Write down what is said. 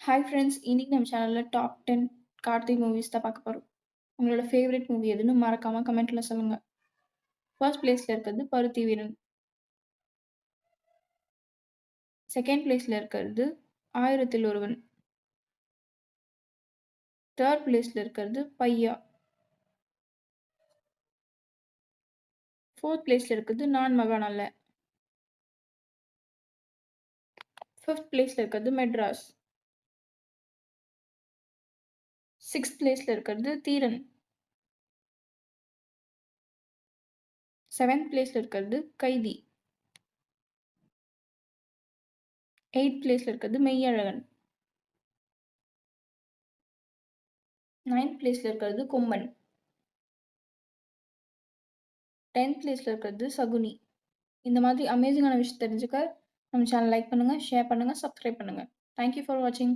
Hi friends! இன்னைக்கு நம்ம சேனல்ல டாப் 10 கார்த்திக் மூவிஸ் தான் பார்க்க போறோம். உங்களோட ஃபேவரைட் மூவி எதுன்னு மறக்காம கமெண்ட்ல சொல்லுங்க. ஃபர்ஸ்ட் பிளேஸ்ல இருக்கிறது பருத்தி வீரன். செகண்ட் பிளேஸ்ல இருக்கிறது ஆயிரத்தில் ஒருவன். தேர்ட் பிளேஸ்ல இருக்கிறது பையா. ஃபோர்த் பிளேஸ்ல இருக்கிறது நான் மகான் அல்ல. ஃபிஃப்த் பிளேஸ்ல இருக்கிறது மெட்ராஸ். சிக்ஸ்த் பிளேஸ்ல இருக்கிறது தீரன். செவன்த் பிளேஸ்ல இருக்கிறது கைதி. எய்த் பிளேஸ்ல இருக்கிறது மெய்யழகன். நைன்த் பிளேஸ்ல இருக்கிறது கொம்பன். 10th பிளேஸ்ல இருக்கிறது சகுனி. இந்த மாதிரி அமேசிங்கான விஷயம் தெரிஞ்சுக்க நம்ம சேனல் லைக் பண்ணுங்க, ஷேர் பண்ணுங்க, சப்ஸ்கிரைப் பண்ணுங்க. தேங்க் யூ ஃபார் வாட்சிங்.